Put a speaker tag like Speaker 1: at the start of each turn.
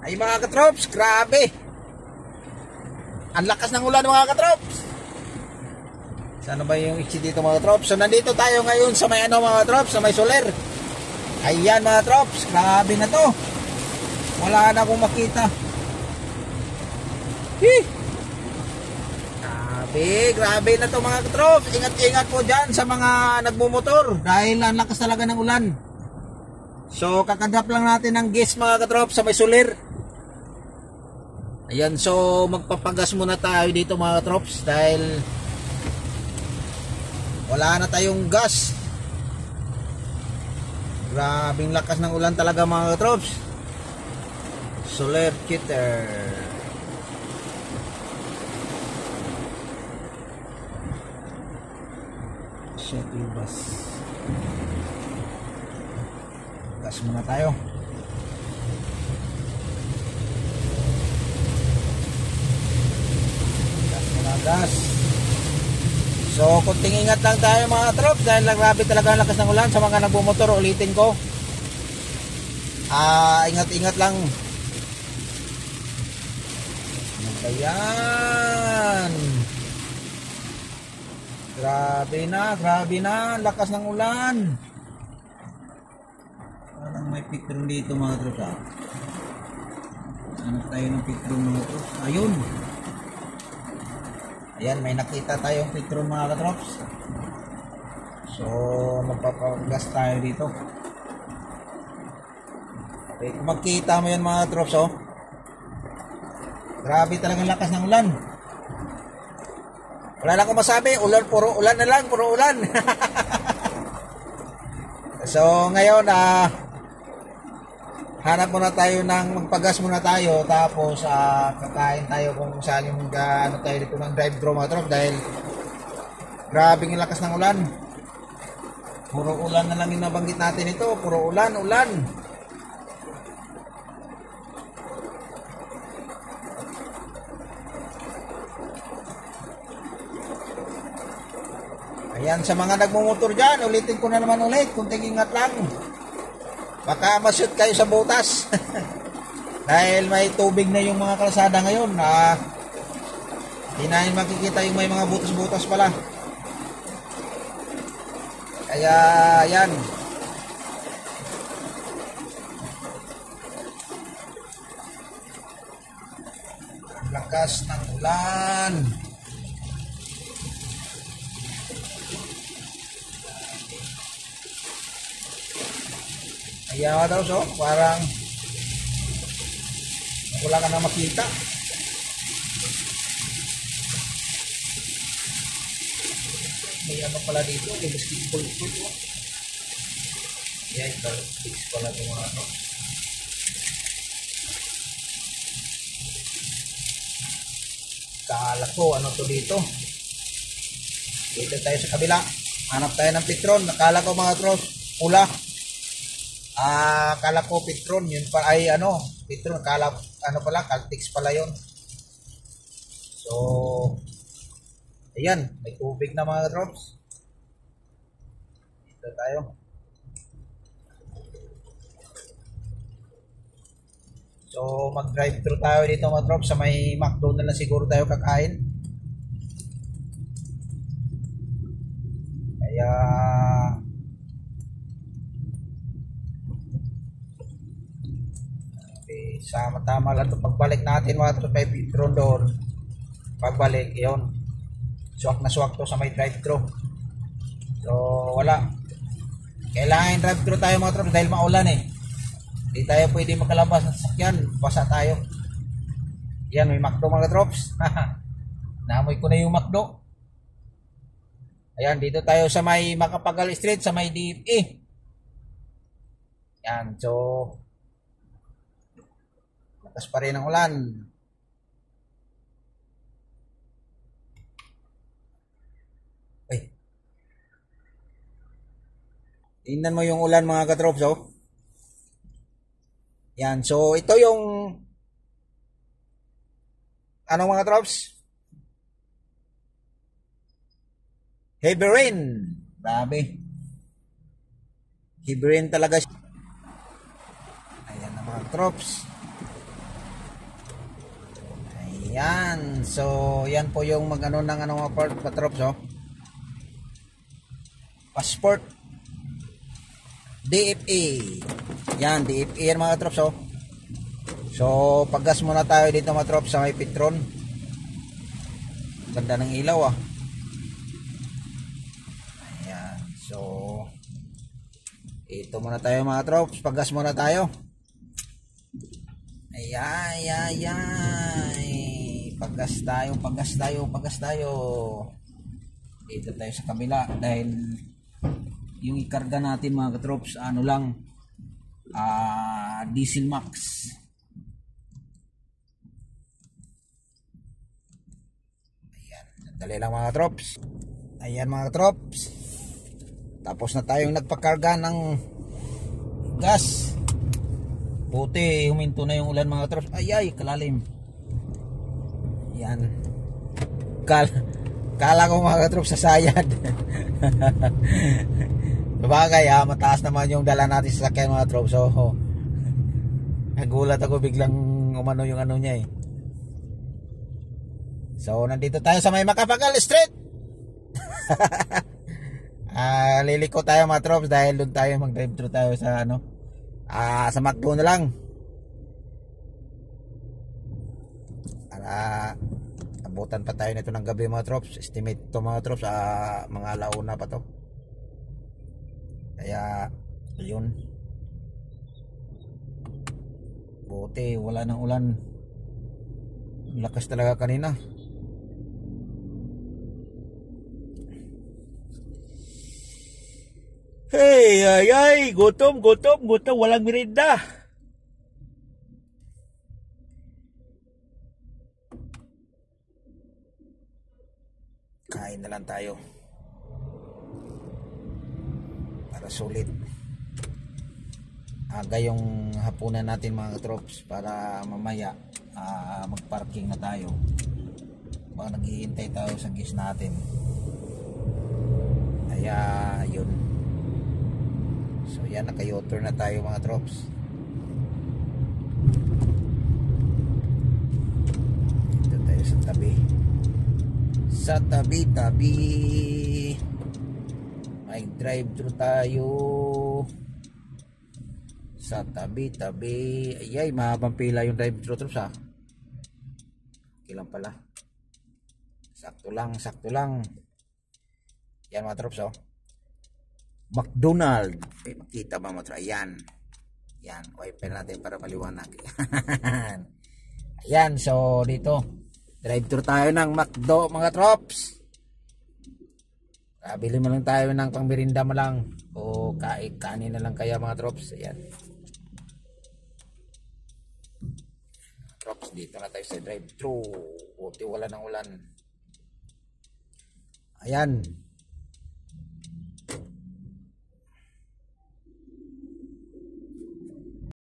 Speaker 1: Ay mga katrops, grabe. Ang lakas ng ulan mga katrops. Sana ba yung iksi dito mga katrops? So nandito tayo ngayon sa may ano mga katrops, sa may soler. Ayan mga katrops, grabe na to. Wala na akong makita. Grabe na to mga katrops. Ingat-ingat po dyan sa mga nagmumotor dahil ang lakas talaga ng ulan. So kakadap lang natin ng gas mga katrops sa may soler. Ayan, so magpapagas muna tayo dito mga katrops dahil wala na tayong gas. Grabing lakas ng ulan talaga mga katrops. Soler kiter. Bus. Gas muna tayo. Gas. So kunting ingat lang tayo mga troops dahil grabe talaga ang lakas ng ulan. Sa mga nagbumotor, ulitin ko, ingat-ingat lang. Ayan, grabe na lakas ng ulan. Parang may picture dito mga troops. Hanap tayo ng picture mga troops. Ayun. Ayan, may nakita tayong Petron mga katrops. So, magpapagas tayo dito. Okay, kung magkita mo yan mga katrops, oh. Grabe talagang lakas ng ulan. Wala na akong masabi, puro ulan na lang, puro ulan. So, ngayon, hanap muna tayo magpagas muna tayo, tapos kakain tayo kung saan yung ano tayo dito ng drive-thru mga tropa dahil grabe yung lakas ng ulan. Puro ulan na lang yung nabanggit natin ito, puro ulan. Ayan, sa mga nagmumotor dyan, ulitin ko na naman ulit, kunting ingat lang. Baka mashoot kayo sa butas. Dahil may tubig na yung mga kalsada ngayon. Hindi na makikita yung may mga butas-butas pala. Kaya, yan. Lakas ng ulan. Kaya daw, so parang wala ka na makita. May ano pala dito, may basketball court. Yan, fix pala itong mga ano. Kala ko, ano to dito? Dito tayo sa kabila. Hanap tayo ng Petron. Nakala ko mga trolls, pula. Akala ko Petron, yun pa ay ano, Petron, akala ano pala, Caltex pala yun. So, ayan, may tubig na mga drops. Dito tayo. So, mag-drive-thru tayo dito mga drops. Sa may McDonald's na siguro tayo kakain. Kaya sama-tama lang ito. Pagbalik natin mga tropa, may Petron doon. Pagbalik, yun. Swak na swak to sa may drive-thru. So, wala. Kailangan drive-thru tayo mga tropa dahil maulan eh. Hindi tayo pwede makalabas ng sasakyan. Basa tayo. Yan, may McDo mga trops. Naamoy ko na yung McDo. Ayan, dito tayo sa may Macapagal Street, sa may DFE. Yan, so lakas pa rin ang ulan. Ay. Tingnan mo yung ulan mga katrops, oh. Yan, so ito yung ano mga katrops? Heavy rain. Grabe. Heavy rain talaga siya. Ayan na mga katrops. Ayan. So, yan po yung mag-ano ng ano mga patrops, oh. Passport. DFA. Yan, DFA yan mga trops, oh. So, paggas muna tayo dito mga trops sa may Petron. Ganda ng ilaw, ah. Ayan. So, ito muna tayo mga trops. Paggas muna tayo. Ay. Paggas tayo. Dito tayo sa kabila dahil yung ikarga natin mga katrops ano lang diesel max. Ayan, dali lang mga katrops. Ayan mga katrops, tapos na tayong nagpakarga ng gas. Buti huminto na yung ulan mga katrops. Ay kalalim. Yan, kala ko mga katrops sa sayad. Bagay mataas naman yung dala natin sa sakyan mga trops. So nagulat ako biglang umano yung ano niya eh. So nandito tayo sa may Macapagal Street. Liliko tayo mga trops dahil doon tayo mag-drive thru tayo sa ano sa McDo na lang. Para abutan pa tayo nito ng gabi mga trops. Estimate to mga trops mga alauna pa to. Kaya yun, buti wala nang ulan. Lakas talaga kanina. Hey, gutom, walang merienda. Kain na lang tayo para sulit. Aga yung hapunan natin mga katrops para mamaya magparking na tayo. Baka naghihintay tayo sa gas natin. Kaya yun. So yan, naka-U-turn na tayo mga trops. Dito tayo sa tabi. Sa tabi-tabi. May drive-thru tayo. Sa tabi-tabi. Ayay, mahabang pila yung drive-thru trops ha. Okay lang pala. Sakto lang. Yan mga trops oh. McDonald. Makita ba mo? Ayan. Wiper natin para maliwanag. Ayan. So dito drive thru tayo ng McDo mga trops. Bili mo lang tayo ng pangmerinda mo lang. O kanin na lang kaya mga trops. Ayan. Trops, dito na tayo sa drive thru. Buti wala ng ulan. Ayan.